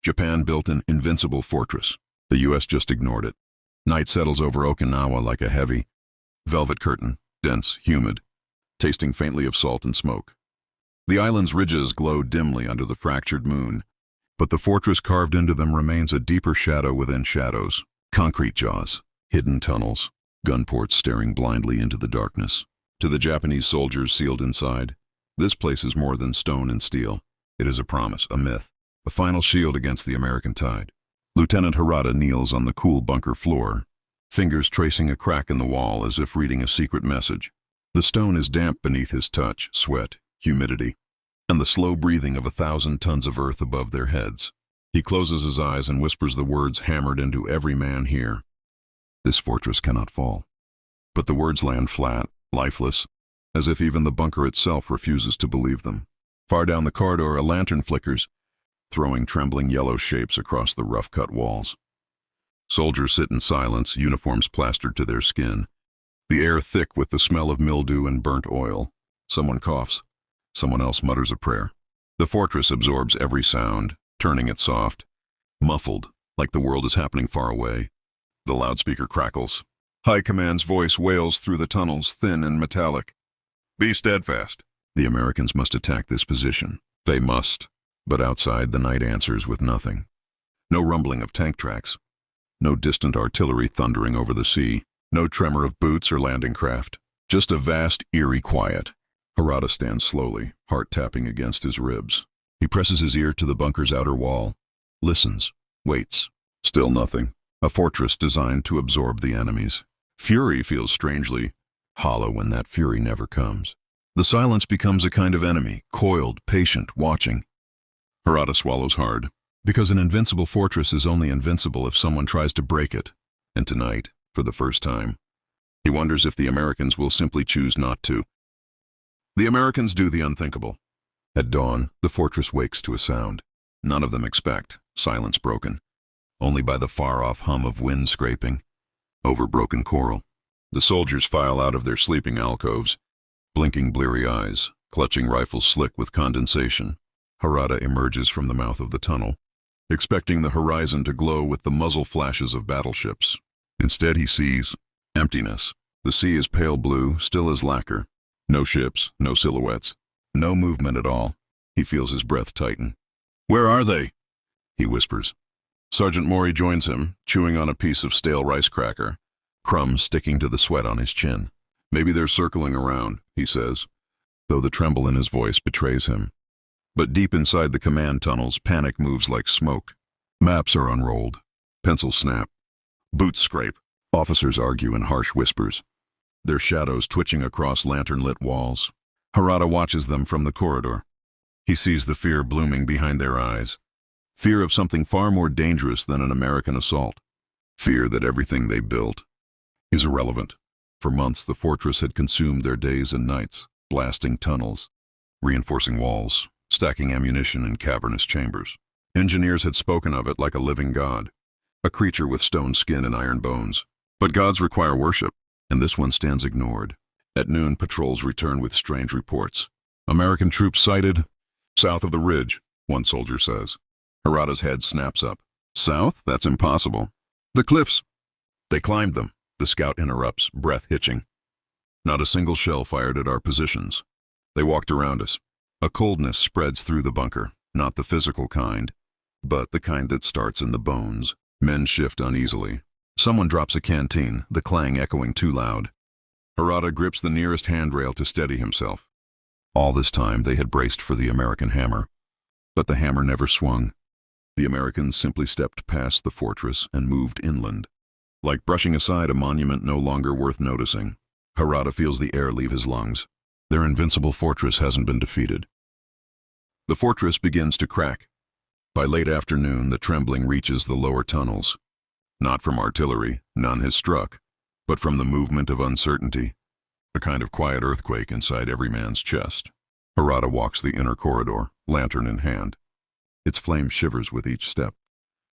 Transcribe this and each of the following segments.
Japan built an invincible fortress. The U.S. just ignored it. Night settles over Okinawa like a heavy velvet curtain, dense, humid, tasting faintly of salt and smoke. The island's ridges glow dimly under the fractured moon, but the fortress carved into them remains a deeper shadow within shadows. Concrete jaws, hidden tunnels, gun ports staring blindly into the darkness. To the Japanese soldiers sealed inside, this place is more than stone and steel. It is a promise, a myth, a final shield against the American tide. Lieutenant Harada kneels on the cool bunker floor, fingers tracing a crack in the wall as if reading a secret message. The stone is damp beneath his touch, sweat, humidity, and the slow breathing of 1,000 tons of earth above their heads. He closes his eyes and whispers the words hammered into every man here. This fortress cannot fall. But the words land flat, lifeless, as if even the bunker itself refuses to believe them. Far down the corridor, a lantern flickers, throwing trembling yellow shapes across the rough-cut walls. Soldiers sit in silence, uniforms plastered to their skin, the air thick with the smell of mildew and burnt oil. Someone coughs. Someone else mutters a prayer. The fortress absorbs every sound, turning it soft, muffled, like the world is happening far away. The loudspeaker crackles. High Command's voice wails through the tunnels, thin and metallic. Be steadfast. The Americans must attack this position. They must. But outside, the night answers with nothing. No rumbling of tank tracks. No distant artillery thundering over the sea. No tremor of boots or landing craft. Just a vast, eerie quiet. Harada stands slowly, heart tapping against his ribs. He presses his ear to the bunker's outer wall, listens, waits. Still nothing. A fortress designed to absorb the enemies. Fury feels strangely hollow when that fury never comes. The silence becomes a kind of enemy, coiled, patient, watching. Harada swallows hard, because an invincible fortress is only invincible if someone tries to break it. And tonight, for the first time, he wonders if the Americans will simply choose not to. The Americans do the unthinkable. At dawn, the fortress wakes to a sound. None of them expect, silence broken, only by the far-off hum of wind scraping over broken coral. The soldiers file out of their sleeping alcoves, blinking bleary eyes, clutching rifles slick with condensation. Harada emerges from the mouth of the tunnel, expecting the horizon to glow with the muzzle flashes of battleships. Instead he sees emptiness. The sea is pale blue, still as lacquer. No ships, no silhouettes, no movement at all. He feels his breath tighten. "Where are they?" he whispers. Sergeant Maury joins him, chewing on a piece of stale rice cracker, crumbs sticking to the sweat on his chin. "Maybe they're circling around," he says, though the tremble in his voice betrays him. But deep inside the command tunnels, panic moves like smoke. Maps are unrolled. Pencils snap. Boots scrape. Officers argue in harsh whispers, their shadows twitching across lantern-lit walls. Harada watches them from the corridor. He sees the fear blooming behind their eyes. Fear of something far more dangerous than an American assault. Fear that everything they built is irrelevant. For months, the fortress had consumed their days and nights, blasting tunnels, reinforcing walls, stacking ammunition in cavernous chambers. Engineers had spoken of it like a living god, a creature with stone skin and iron bones. But gods require worship, and this one stands ignored. At noon, patrols return with strange reports. American troops sighted south of the ridge, one soldier says. Harada's head snaps up. South? That's impossible. The cliffs. They climbed them, the scout interrupts, breath hitching. Not a single shell fired at our positions. They walked around us. A coldness spreads through the bunker, not the physical kind, but the kind that starts in the bones. Men shift uneasily. Someone drops a canteen, the clang echoing too loud. Harada grips the nearest handrail to steady himself. All this time they had braced for the American hammer. But the hammer never swung. The Americans simply stepped past the fortress and moved inland. Like brushing aside a monument no longer worth noticing, Harada feels the air leave his lungs. Their invincible fortress hasn't been defeated. The fortress begins to crack. By late afternoon, the trembling reaches the lower tunnels. Not from artillery, none has struck, but from the movement of uncertainty, a kind of quiet earthquake inside every man's chest. Harada walks the inner corridor, lantern in hand. Its flame shivers with each step,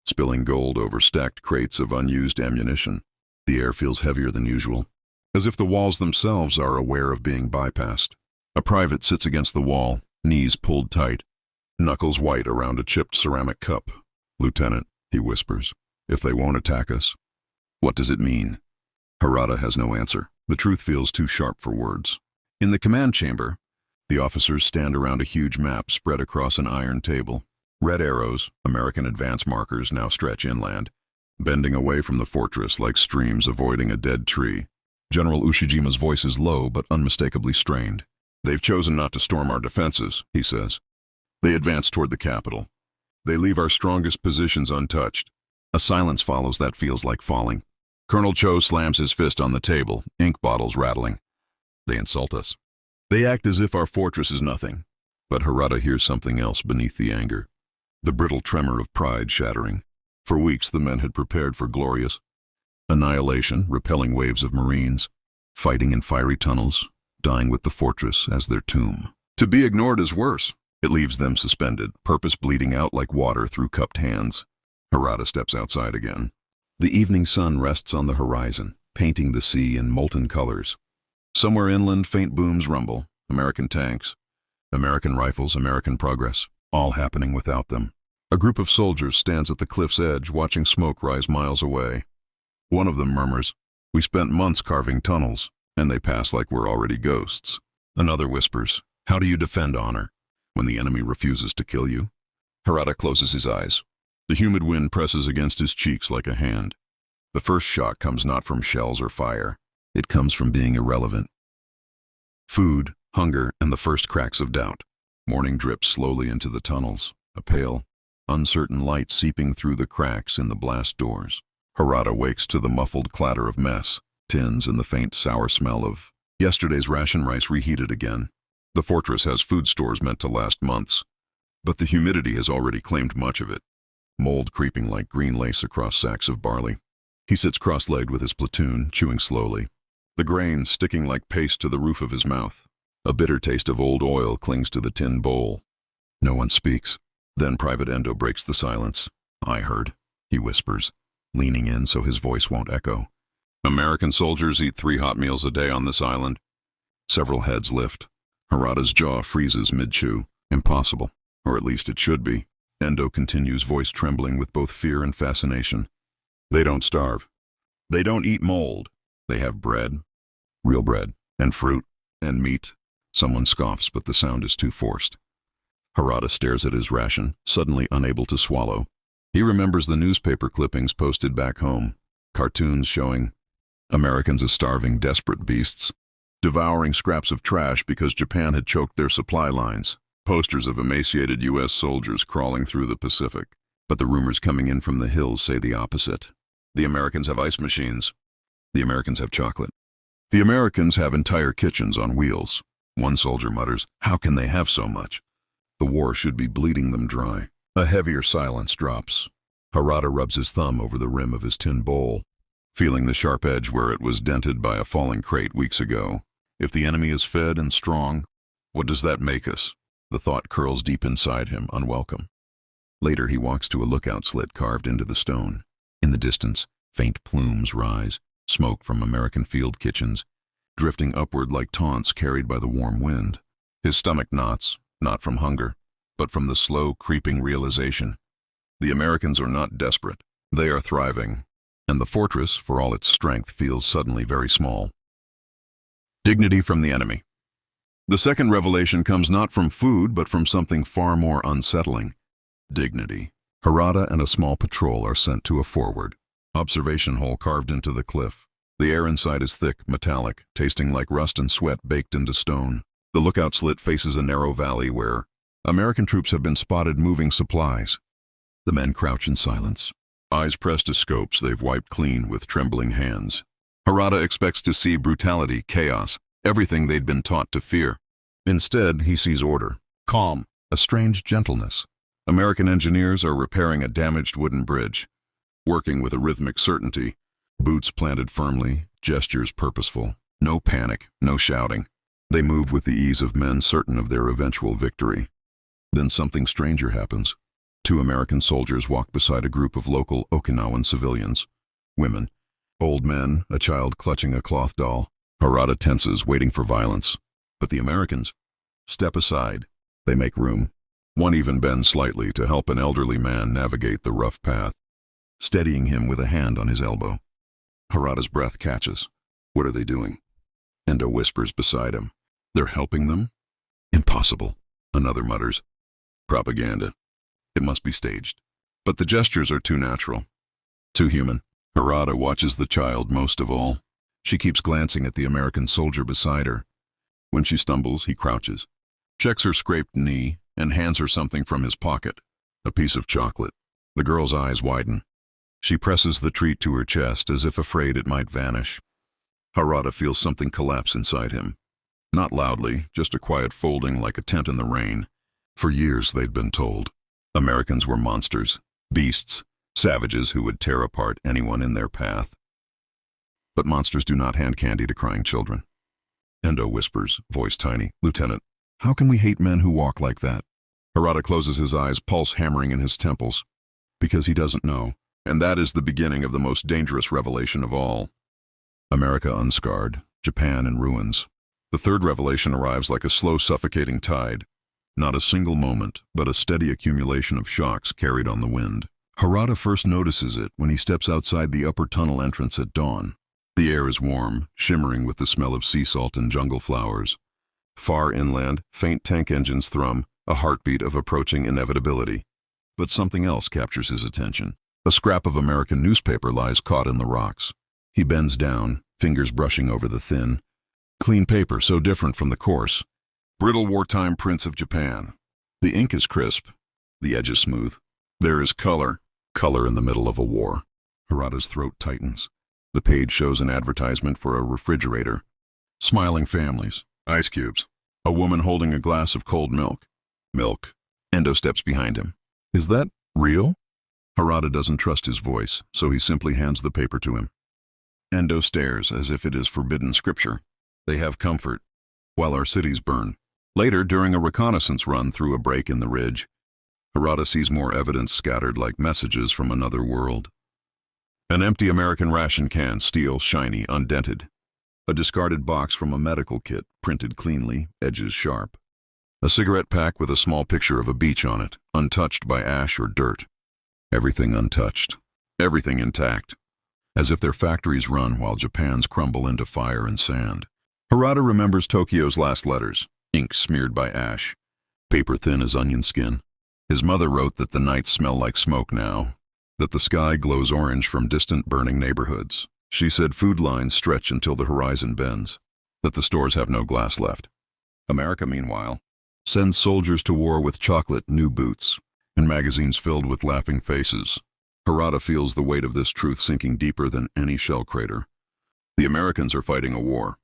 spilling gold over stacked crates of unused ammunition. The air feels heavier than usual, as if the walls themselves are aware of being bypassed. A private sits against the wall, knees pulled tight, knuckles white around a chipped ceramic cup. "Lieutenant," he whispers, "if they won't attack us." "What does it mean?" Harada has no answer. The truth feels too sharp for words. In the command chamber, the officers stand around a huge map spread across an iron table. Red arrows, American advance markers, now stretch inland, bending away from the fortress like streams avoiding a dead tree. General Ushijima's voice is low but unmistakably strained. "They've chosen not to storm our defenses," he says. "They advance toward the capital. They leave our strongest positions untouched." A silence follows that feels like falling. Colonel Cho slams his fist on the table, ink bottles rattling. "They insult us. They act as if our fortress is nothing." But Harada hears something else beneath the anger. The brittle tremor of pride shattering. For weeks the men had prepared for glorious annihilation, repelling waves of Marines, fighting in fiery tunnels, dying with the fortress as their tomb. To be ignored is worse. It leaves them suspended, purpose bleeding out like water through cupped hands. Harada steps outside again. The evening sun rests on the horizon, painting the sea in molten colors. Somewhere inland, faint booms rumble. American tanks, American rifles, American progress, all happening without them. A group of soldiers stands at the cliff's edge, watching smoke rise miles away. One of them murmurs, "We spent months carving tunnels, and they pass like we're already ghosts." Another whispers, "How do you defend honor when the enemy refuses to kill you?" Harada closes his eyes. The humid wind presses against his cheeks like a hand. The first shock comes not from shells or fire. It comes from being irrelevant. Food, hunger, and the first cracks of doubt. Morning drips slowly into the tunnels, a pale, uncertain light seeping through the cracks in the blast doors. Harada wakes to the muffled clatter of mess, tins, and the faint sour smell of yesterday's ration rice reheated again. The fortress has food stores meant to last months, but the humidity has already claimed much of it. Mold creeping like green lace across sacks of barley. He sits cross-legged with his platoon, chewing slowly. The grain sticking like paste to the roof of his mouth. A bitter taste of old oil clings to the tin bowl. No one speaks. Then Private Endo breaks the silence. "I heard," he whispers, leaning in so his voice won't echo. "American soldiers eat 3 hot meals a day on this island." Several heads lift. Harada's jaw freezes mid-chew. Impossible. Or at least it should be. Endo continues, voice trembling with both fear and fascination. "They don't starve. They don't eat mold. They have bread, real bread, and fruit, and meat." Someone scoffs, but the sound is too forced. Harada stares at his ration, suddenly unable to swallow. He remembers the newspaper clippings posted back home. Cartoons showing Americans as starving, desperate beasts, devouring scraps of trash because Japan had choked their supply lines. Posters of emaciated U.S. soldiers crawling through the Pacific. But the rumors coming in from the hills say the opposite. The Americans have ice machines. The Americans have chocolate. The Americans have entire kitchens on wheels. One soldier mutters, "How can they have so much? The war should be bleeding them dry." A heavier silence drops. Harada rubs his thumb over the rim of his tin bowl, feeling the sharp edge where it was dented by a falling crate weeks ago. If the enemy is fed and strong, what does that make us? The thought curls deep inside him, unwelcome. Later he walks to a lookout slit carved into the stone. In the distance, faint plumes rise, smoke from American field kitchens, drifting upward like taunts carried by the warm wind. His stomach knots, not from hunger, but from the slow, creeping realization. The Americans are not desperate. They are thriving. And the fortress, for all its strength, feels suddenly very small. Dignity from the enemy. The second revelation comes not from food, but from something far more unsettling. Dignity. Harada and a small patrol are sent to a forward observation hole carved into the cliff. The air inside is thick, metallic, tasting like rust and sweat baked into stone. The lookout slit faces a narrow valley where American troops have been spotted moving supplies. The men crouch in silence, eyes pressed to scopes they've wiped clean with trembling hands. Harada expects to see brutality, chaos, everything they'd been taught to fear. Instead, he sees order, calm, a strange gentleness. American engineers are repairing a damaged wooden bridge, working with a rhythmic certainty, boots planted firmly, gestures purposeful. No panic, no shouting. They move with the ease of men certain of their eventual victory. Then something stranger happens. 2 American soldiers walk beside a group of local Okinawan civilians. Women, old men, a child clutching a cloth doll. Harada tenses, waiting for violence. But the Americans step aside. They make room. One even bends slightly to help an elderly man navigate the rough path, steadying him with a hand on his elbow. Harada's breath catches. What are they doing? Endo whispers beside him. They're helping them? Impossible, another mutters. Propaganda. It must be staged. But the gestures are too natural, too human. Harada watches the child most of all. She keeps glancing at the American soldier beside her. When she stumbles, he crouches, checks her scraped knee, and hands her something from his pocket, a piece of chocolate. The girl's eyes widen. She presses the treat to her chest as if afraid it might vanish. Harada feels something collapse inside him. Not loudly, just a quiet folding like a tent in the rain. For years they'd been told. Americans were monsters, beasts, savages who would tear apart anyone in their path. But monsters do not hand candy to crying children. Endo whispers, voice tiny, Lieutenant, how can we hate men who walk like that? Harada closes his eyes, pulse hammering in his temples. Because he doesn't know. And that is the beginning of the most dangerous revelation of all. America unscarred, Japan in ruins. The third revelation arrives like a slow, suffocating tide. Not a single moment, but a steady accumulation of shocks carried on the wind. Harada first notices it when he steps outside the upper tunnel entrance at dawn. The air is warm, shimmering with the smell of sea salt and jungle flowers. Far inland, faint tank engines thrum, a heartbeat of approaching inevitability. But something else captures his attention. A scrap of American newspaper lies caught in the rocks. He bends down, fingers brushing over the thin, clean paper so different from the coarse, brittle wartime prints of Japan. The ink is crisp, the edges smooth. There is color in the middle of a war. Harada's throat tightens. The page shows an advertisement for a refrigerator. Smiling families, ice cubes, a woman holding a glass of cold milk. Milk. Endo steps behind him. Is that real? Harada doesn't trust his voice, so he simply hands the paper to him. Endo stares as if it is forbidden scripture. They have comfort, while our cities burn. Later, during a reconnaissance run through a break in the ridge, Harada sees more evidence scattered like messages from another world. An empty American ration can, steel, shiny, undented. A discarded box from a medical kit, printed cleanly, edges sharp. A cigarette pack with a small picture of a beach on it, untouched by ash or dirt. Everything untouched. Everything intact. As if their factories run while Japan's crumble into fire and sand. Harada remembers Tokyo's last letters, ink smeared by ash, paper thin as onion skin. His mother wrote that the nights smell like smoke now, that the sky glows orange from distant burning neighborhoods. She said food lines stretch until the horizon bends, that the stores have no glass left. America, meanwhile, sends soldiers to war with chocolate, new boots, and magazines filled with laughing faces. Harada feels the weight of this truth sinking deeper than any shell crater. The Americans are fighting a war.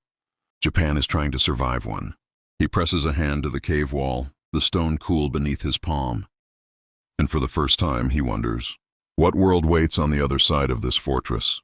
Japan is trying to survive one. He presses a hand to the cave wall, the stone cool beneath his palm. And for the first time, he wonders, what world waits on the other side of this fortress?